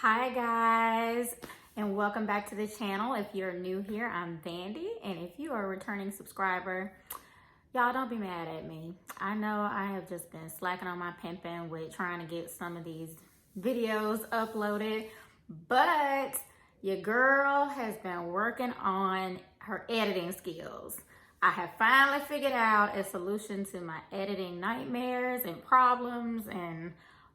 Hi guys, and welcome back to the channel. If you're new here, I'm Vandy, and if you are a returning subscriber, y'all don't be mad at me. I know I have just been slacking on my pimping with trying to get some of these videos uploaded, but your girl has been working on her editing skills. I have finally figured out a solution to my editing nightmares and problems and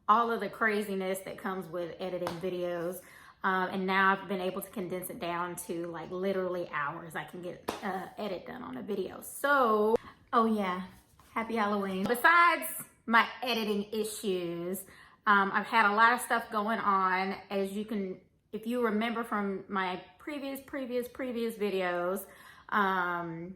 all of the craziness that comes with editing videos. And now I've been able to condense it down to like literally hours. I can get edit done on a video. So, oh yeah, happy Halloween. Besides my editing issues, I've had a lot of stuff going on. As you can, if you remember from my previous videos, I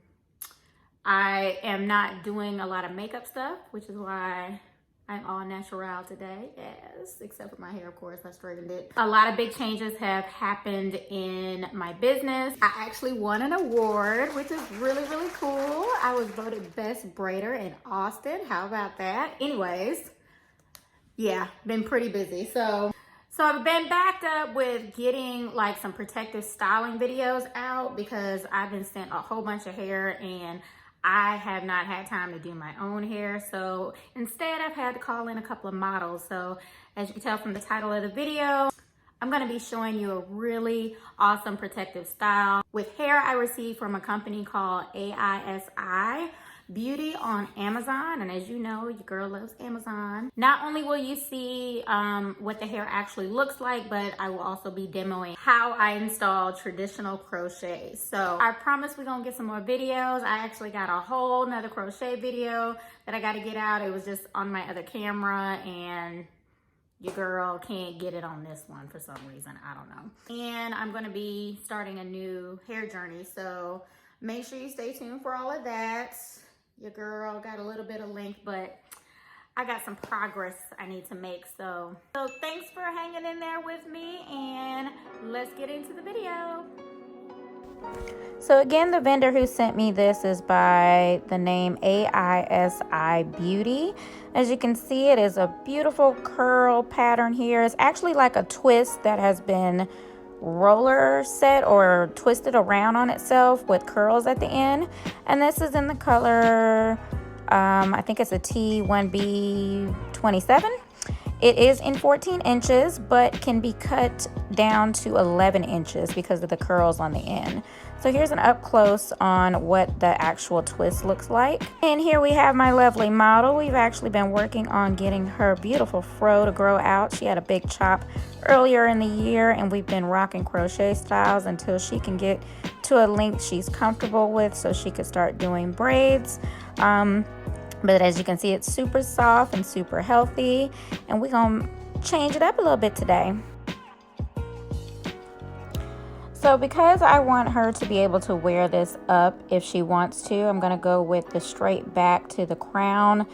am not doing a lot of makeup stuff, which is why I'm all natural today, yes, except for my hair, of course, I straightened it. A lot of big changes have happened in my business. I actually won an award, which is really cool. I was voted best braider in Austin. How about that? Anyways, yeah, been pretty busy. So I've been backed up with getting like some protective styling videos out because I've been sent a whole bunch of hair and I have not had time to do my own hair. So instead I've had to call in a couple of models. So as you can tell from the title of the video, I'm gonna be showing you a really awesome protective style with hair I received from a company called AISI Beauty on Amazon. And as you know, your girl loves Amazon. Not only will you see what the hair actually looks like, but I will also be demoing how I install traditional crochet. So I promise we're gonna get some more videos. I actually got a whole nother crochet video that I gotta get out. It was just on my other camera and your girl can't get it on this one for some reason, I don't know. And I'm gonna be starting a new hair journey. So make sure you stay tuned for all of that. Your girl got a little bit of length, but I got some progress I need to make. So thanks for hanging in there with me, and let's get into the video. So again, the vendor who sent me this is by the name AISI Beauty. As you can see, it is a beautiful curl pattern here. It's actually like a twist that has been roller set or twisted around on itself with curls at the end, and this is in the color I think it's a T1B27. It is in 14 inches but can be cut down to 11 inches because of the curls on the end. So here's an up close on what the actual twist looks like. And here we have my lovely model. We've actually been working on getting her beautiful fro to grow out. She had a big chop earlier in the year, and we've been rocking crochet styles until she can get to a length she's comfortable with so she could start doing braids. But as you can see, it's super soft and super healthy, and we're gonna change it up a little bit today. So because I want her to be able to wear this up if she wants to, I'm going to go with the straight back to the crown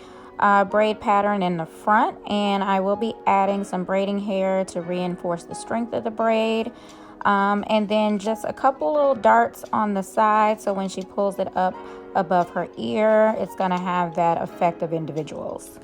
braid pattern in the front, and I will be adding some braiding hair to reinforce the strength of the braid, and then just a couple little darts on the side so when she pulls it up above her ear, it's going to have that effect of individuals.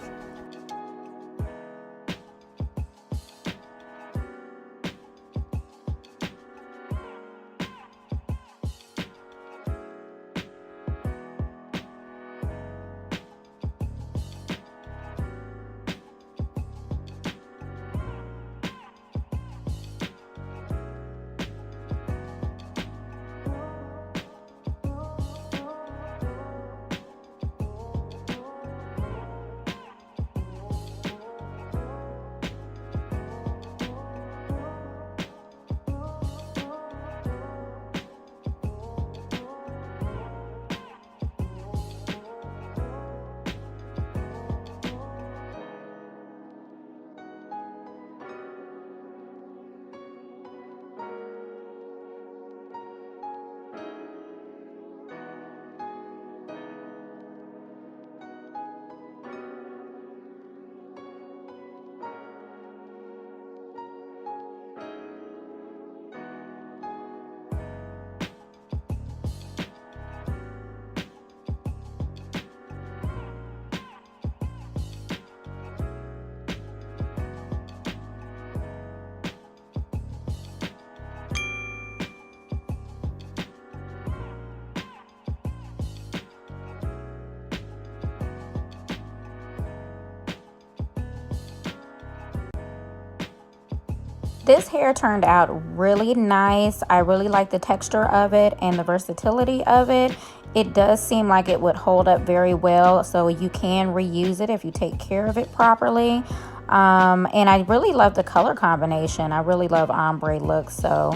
This hair turned out really nice. I really like the texture of it and the versatility of it. It does seem like it would hold up very well, so you can reuse it if you take care of it properly. And I really love the color combination. I really love ombre looks, so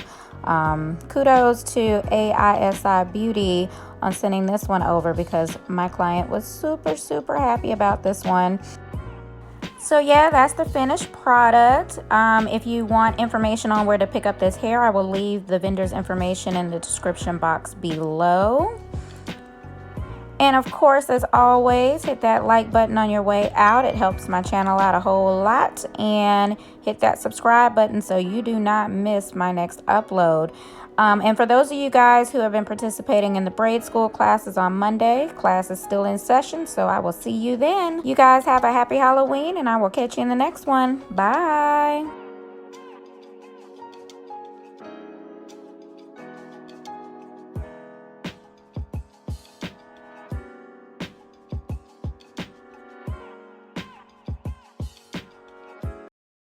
kudos to AISI Beauty on sending this one over, because my client was super happy about this one. So yeah, that's the finished product. If you want information on where to pick up this hair, I will leave the vendor's information in the description box below. And of course, as always, hit that like button on your way out. It helps my channel out a whole lot. And hit that subscribe button so you do not miss my next upload. And for those of you guys who have been participating in the braid school classes on Monday, class is still in session, so I will see you then. You guys have a happy Halloween, and I will catch you in the next one. Bye.